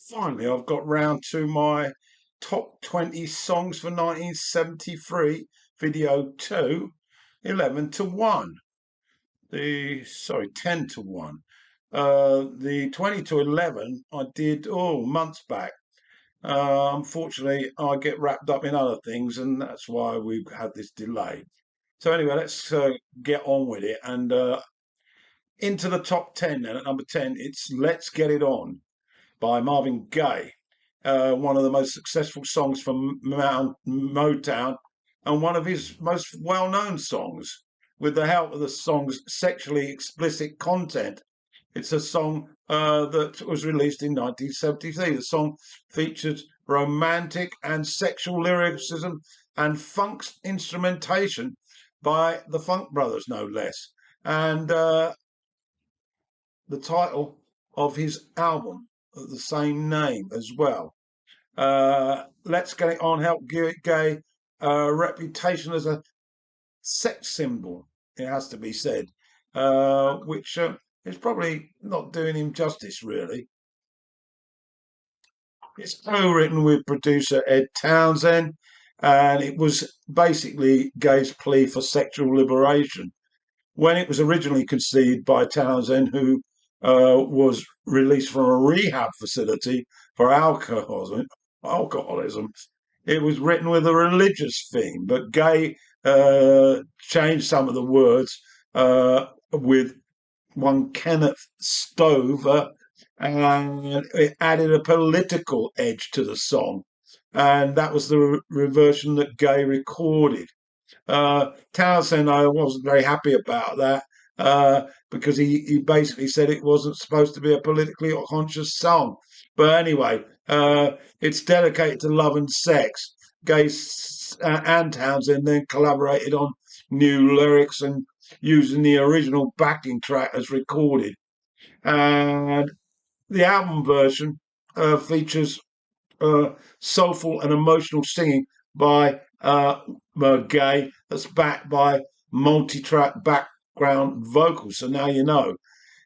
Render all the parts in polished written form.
Finally, I've got round to my top 20 songs for 1973, video 2, 11 to 1. 10 to 1. The 20 to 11 I did, months back. Unfortunately, I get wrapped up in other things, and that's why we've had this delay. So, anyway, let's get on with it. And into the top 10 then. At number 10, it's Let's Get It On by Marvin Gaye, one of the most successful songs from Motown, and one of his most well-known songs. With the help of the song's sexually explicit content, it's a song that was released in 1973. The song featured romantic and sexual lyricism and funk instrumentation by the Funk Brothers, no less. And the title of his album of the same name as well. Let's Get It On helped give it Gaye a reputation as a sex symbol, it has to be said, which is probably not doing him justice, really. It's co-written with producer Ed Townsend, and it was basically Gaye's plea for sexual liberation. When it was originally conceived by Townsend, who was released from a rehab facility for alcoholism, it was written with a religious theme, but Gaye changed some of the words with one Kenneth Stover, and it added a political edge to the song. And that was the version that Gaye recorded. Townsend, I wasn't very happy about that because he basically said it wasn't supposed to be a politically conscious song. But anyway, it's dedicated to love and sex. Gaye and Townsend then collaborated on new lyrics and using the original backing track as recorded. And the album version features soulful and emotional singing by Gaye that's backed by multi-track background vocals. So now you know.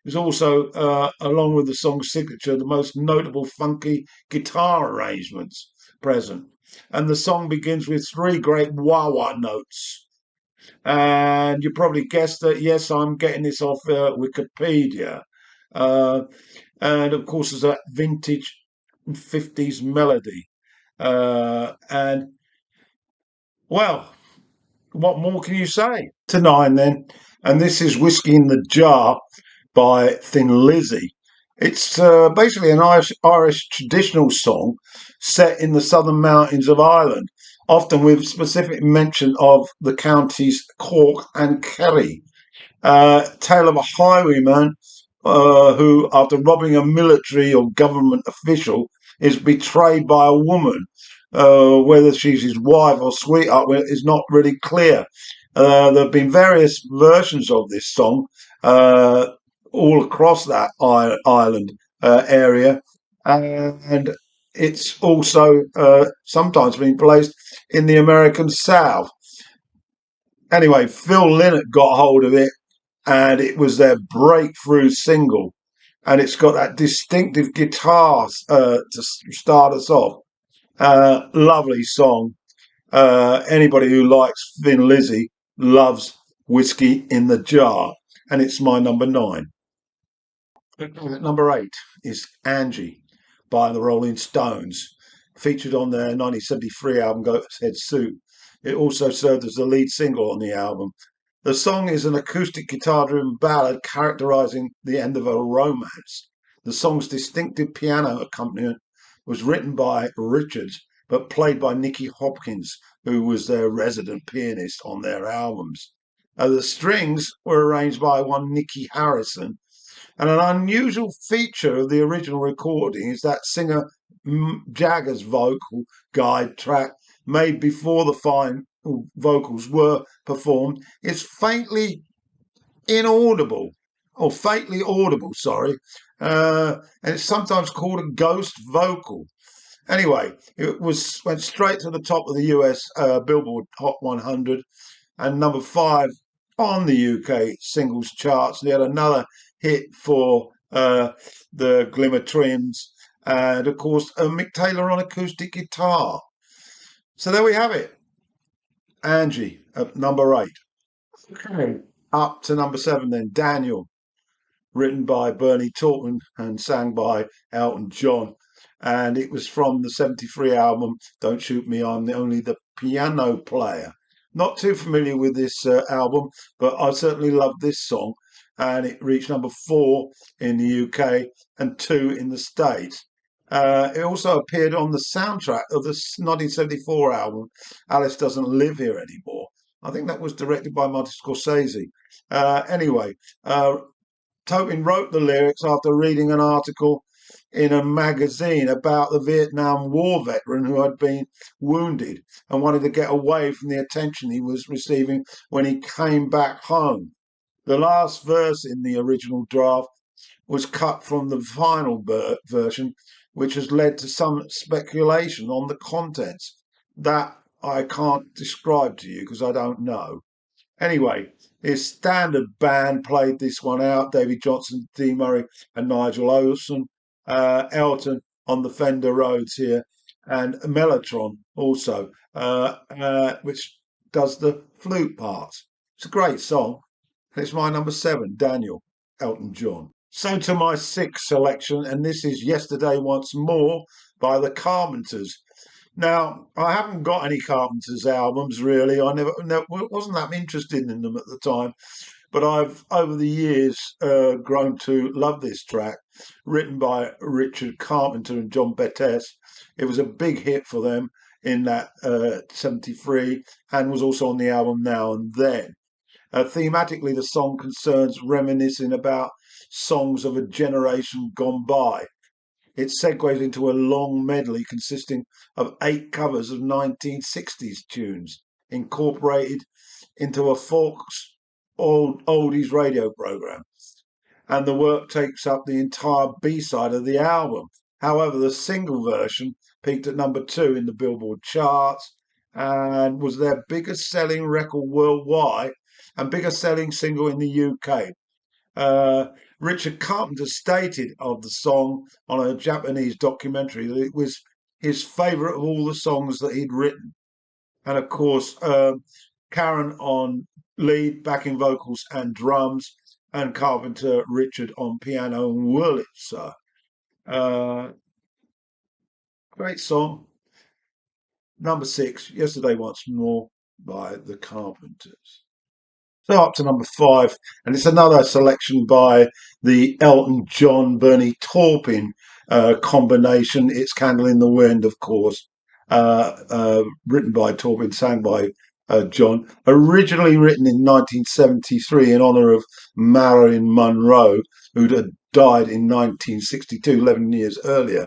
It's also, along with the song's signature, the most notable funky guitar arrangements present. And the song begins with three great wah-wah notes. And you probably guessed that, yes, I'm getting this off Wikipedia. Uh, and of course, there's that vintage 50s melody. And well, what more can you say? To nine then, and this is Whiskey in the Jar by Thin Lizzy. It's basically an Irish traditional song set in the southern mountains of Ireland, often with specific mention of the counties Cork and Kerry. Tale of a highwayman who, after robbing a military or government official, is betrayed by a woman. Whether she's his wife or sweetheart is not really clear. There have been various versions of this song all across that island area, and it's also sometimes been placed in the American South. Anyway, Phil Lynott got hold of it, and it was their breakthrough single. And it's got that distinctive guitar to start us off. Lovely song. Anybody who likes Thin Lizzy loves Whiskey in the Jar, and it's my number 9. Number 8 is Angie by the Rolling Stones, featured on their 1973 album Goat's Head Soup. It also served as the lead single on the album. The song is an acoustic guitar-driven ballad characterizing the end of a romance. The song's distinctive piano accompaniment was written by Richards, but played by Nicky Hopkins, who was their resident pianist on their albums. The strings were arranged by one Nicky Harrison, and an unusual feature of the original recording is that singer Jagger's vocal guide track, made before the final vocals were performed, is faintly inaudible, or faintly audible, sorry, and it's sometimes called a ghost vocal. Anyway, it went straight to the top of the US Billboard Hot 100 and number 5 on the UK singles charts. They had another hit for the Glimmer Twins, and of course Mick Taylor on acoustic guitar. So there we have it. Angie at number 8. Okay. Up to number 7 then, Daniel, written by Bernie Taupin and sang by Elton John. And it was from the 73 album, Don't Shoot Me, I'm Only the Piano Player. Not too familiar with this album, but I certainly love this song. And it reached number 4 in the UK and 2 in the States. It also appeared on the soundtrack of the 1974 album, Alice Doesn't Live Here Anymore. I think that was directed by Martin Scorsese. Anyway, Taupin wrote the lyrics after reading an article in a magazine about the Vietnam War veteran who had been wounded and wanted to get away from the attention he was receiving when he came back home. The last verse in the original draft was cut from the final version, which has led to some speculation on the contents that I can't describe to you because I don't know. Anyway, his standard band played this one out. David Johnson, Dee Murray, and Nigel Olsson. Elton on the Fender Rhodes here, and Mellotron also, which does the flute parts. It's a great song. It's my number 7, Daniel, Elton John. So to my 6th selection, and this is Yesterday Once More by the Carpenters. Now, I haven't got any Carpenters albums really. I never wasn't that interested in them at the time, but I've over the years grown to love this track, written by Richard Carpenter and John Bettis. It was a big hit for them in that 73 and was also on the album Now and Then. Thematically, the song concerns reminiscing about songs of a generation gone by. It segues into a long medley consisting of 8 covers of 1960s tunes, incorporated into a Fox oldies radio program. And the work takes up the entire B-side of the album. However, the single version peaked at number 2 in the Billboard charts and was their biggest selling record worldwide and biggest selling single in the UK. Richard Carpenter stated of the song on a Japanese documentary that it was his favourite of all the songs that he'd written. And of course, Karen on lead, backing vocals and drums, and Carpenter Richard on piano and Wurlitzer. Great song. Number 6, Yesterday Once More by the Carpenters. So up to number 5, and it's another selection by the Elton John Bernie Taupin combination. It's Candle in the Wind, of course, written by Taupin, sang by John. Originally written in 1973 in honour of Marilyn Monroe, who'd died in 1962, 11 years earlier.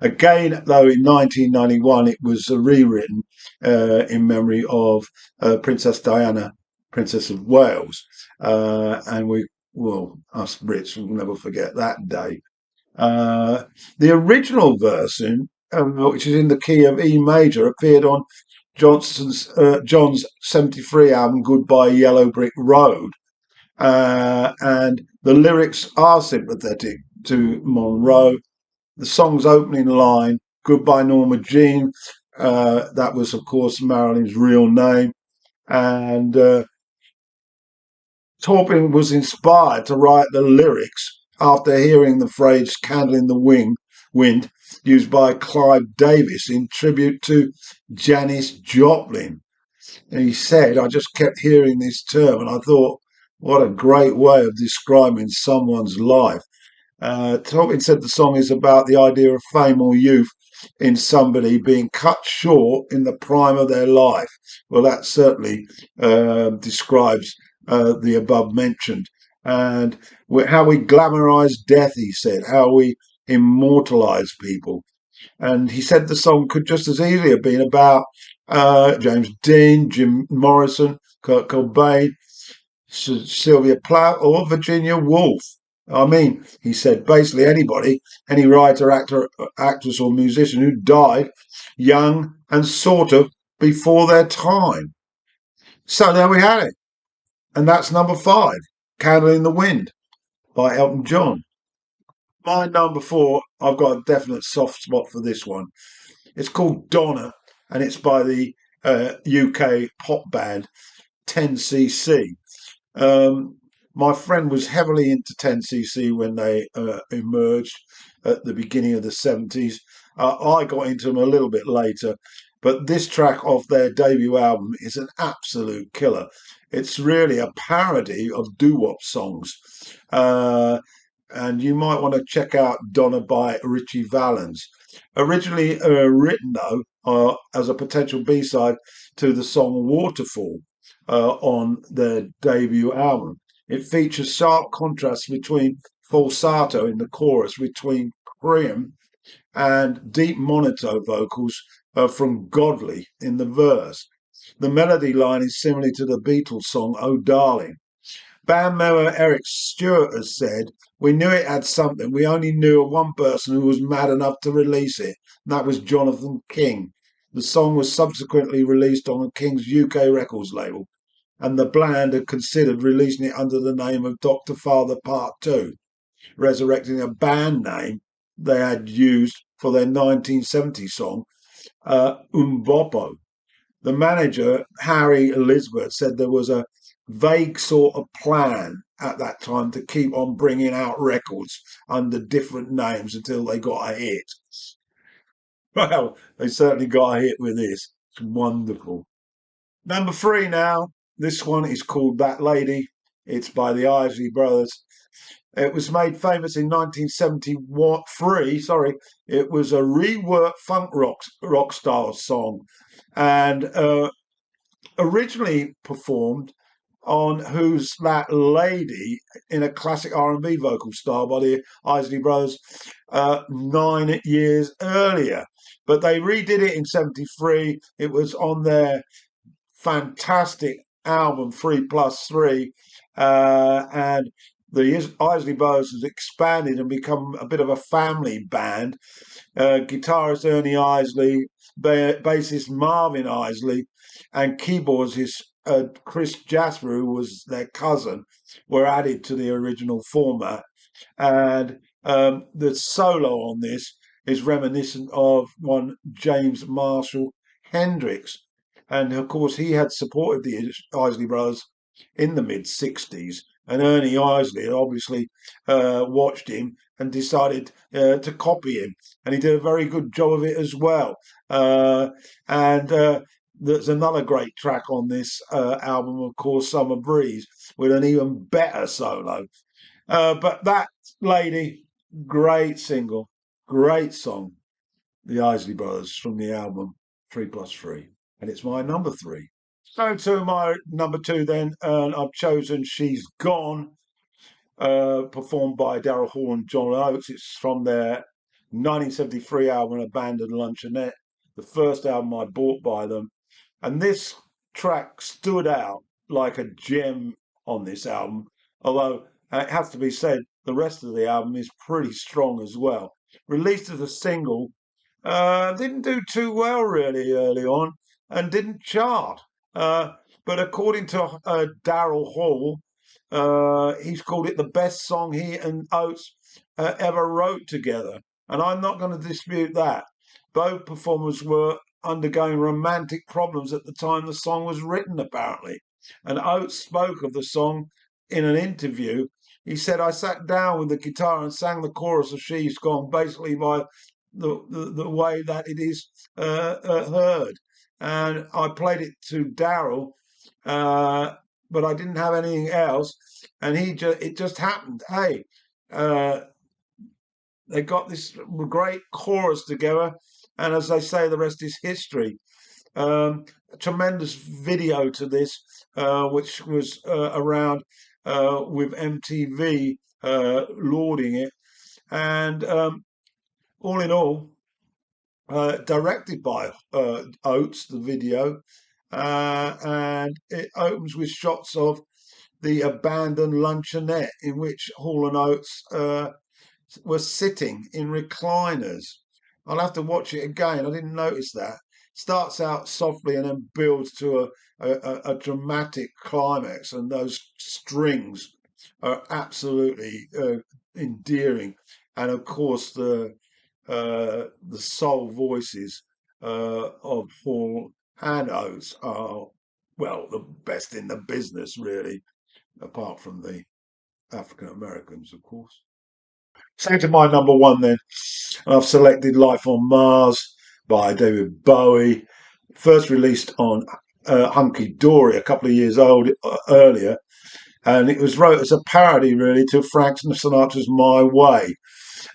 Again, though, in 1991 it was rewritten in memory of Princess Diana, Princess of Wales, and us Brits will never forget that day. The original version, which is in the key of E major, appeared on John's 73 album Goodbye Yellow Brick Road, and the lyrics are sympathetic to Monroe. The song's opening line, Goodbye Norma Jean, that was of course Marilyn's real name, and Taupin was inspired to write the lyrics after hearing the phrase Candle in the Wind used by Clive Davis in tribute to Janis Joplin. And he said, I just kept hearing this term and I thought, what a great way of describing someone's life. Taupin said the song is about the idea of fame or youth in somebody being cut short in the prime of their life. Well, that certainly describes the above mentioned, and how we glamorize death, he said, how we immortalize people. And he said the song could just as easily have been about James Dean, Jim Morrison, Kurt Cobain, Sylvia Plath, or Virginia Woolf. I mean, he said, basically anybody, any writer, actor, actress, or musician who died young and sort of before their time. So there we had it. And that's number 5, Candle in the Wind by Elton John. My number four, I've got a definite soft spot for this one. It's called Donna, and it's by the UK pop band 10cc. Um, my friend was heavily into 10cc when they emerged at the beginning of the 70s. I got into them a little bit later, but this track off their debut album is an absolute killer. It's really a parody of doo-wop songs. Uh, and you might want to check out Donna by Richie Valens. Originally written, though, as a potential B side to the song Waterfall on their debut album. It features sharp contrasts between falsetto in the chorus, between Cream and deep monotone vocals from Godley in the verse. The melody line is similar to the Beatles song Oh Darling. Band member Eric Stewart has said, "We knew it had something. We only knew of one person who was mad enough to release it, and that was Jonathan King." The song was subsequently released on the King's UK Records label, and the band had considered releasing it under the name of Dr. Father Part 2, resurrecting a band name they had used for their 1970 song, Umbopo. The manager, Harry Elizabeth, said there was a vague sort of plan at that time to keep on bringing out records under different names until they got a hit. Well, they certainly got a hit with this. It's wonderful. Number three now. This one is called That Lady. It's by the Isley Brothers. It was made famous in 1973. Sorry, it was a reworked funk rock style song, and originally performed on Who's That Lady in a classic R&B vocal style by the Isley Brothers 9 years earlier. But they redid it in 73. It was on their fantastic album 3 plus 3. And the Isley Brothers has expanded and become a bit of a family band. Guitarist Ernie Isley, bassist Marvin Isley, and keyboardist Chris Jasper, who was their cousin, were added to the original format. And the solo on this is reminiscent of one James Marshall Hendricks. And of course, he had supported the Isley Brothers in the mid 60s. And Ernie Isley obviously watched him and decided to copy him. And he did a very good job of it as well. And there's another great track on this album, of course, Summer Breeze, with an even better solo. But that lady, great single, great song, the Isley Brothers from the album 3 plus 3. And it's my number three. So to my number two then, I've chosen She's Gone, performed by Daryl Hall and John Oates. It's from their 1973 album Abandoned Luncheonette, the first album I bought by them. And this track stood out like a gem on this album, although it has to be said, the rest of the album is pretty strong as well. Released as a single, didn't do too well really early on and didn't chart. Uh, but according to Daryl Hall, he's called it the best song he and Oates ever wrote together. And I'm not going to dispute that. Both performers were undergoing romantic problems at the time the song was written, apparently. And Oates spoke of the song in an interview. He said, "I sat down with the guitar and sang the chorus of She's Gone, basically by the way that it is heard. And I played it to Daryl, but I didn't have anything else. And it just happened. Hey, uh, they got this great chorus together, and as they say, the rest is history. A tremendous video to this, which was around with MTV lauding it, and all in all, directed by Oates, the video, and it opens with shots of the abandoned luncheonette in which Hall and Oates were sitting in recliners. I'll have to watch it again. I didn't notice that. Starts out softly and then builds to a dramatic climax, and those strings are absolutely endearing, and of course the soul voices of Paul and Oates are, well, the best in the business, really, apart from the African Americans, of course. So to my number one then, I've selected Life on Mars by David Bowie, first released on Hunky Dory a couple of years old earlier, and it was wrote as a parody really to Frank Sinatra's My Way.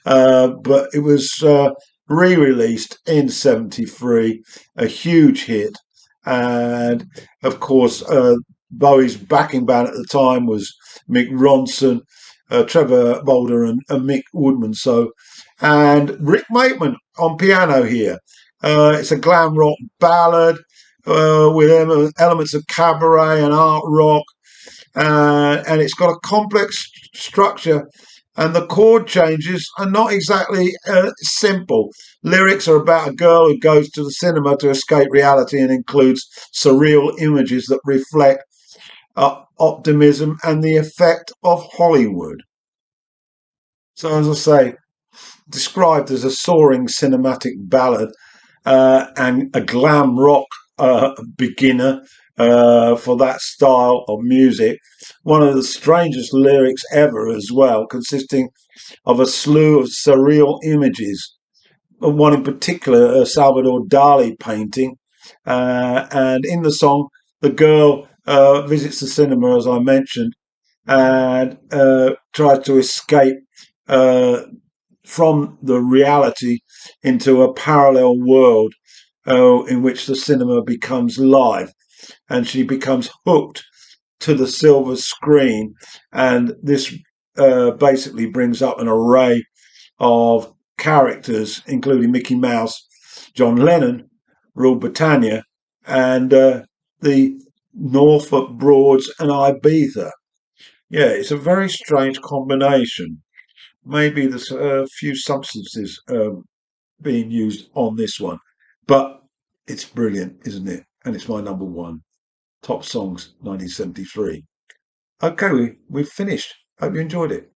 But it was re-released in '73, a huge hit, and of course Bowie's backing band at the time was Mick Ronson, Trevor Bolder, and Mick Woodman. So, and Rick Maitman on piano here. It's a glam rock ballad with elements of cabaret and art rock, and it's got a complex structure, and the chord changes are not exactly simple. Lyrics are about a girl who goes to the cinema to escape reality and includes surreal images that reflect optimism and the effect of Hollywood. So, as I say, described as a soaring cinematic ballad and a glam rock beginner for that style of music. One of the strangest lyrics ever, as well, consisting of a slew of surreal images. One in particular, a Salvador Dali painting. And in the song, the girl visits the cinema, as I mentioned, and tries to escape uh, from the reality into a parallel world in which the cinema becomes live, and she becomes hooked to the silver screen. And this basically brings up an array of characters, including Mickey Mouse, John Lennon, Rule Britannia, and the Norfolk Broads and Ibiza. Yeah, it's a very strange combination. Maybe there's a few substances being used on this one, but it's brilliant, isn't it? And it's my number one. Top songs 1973. Okay, we've finished. Hope you enjoyed it.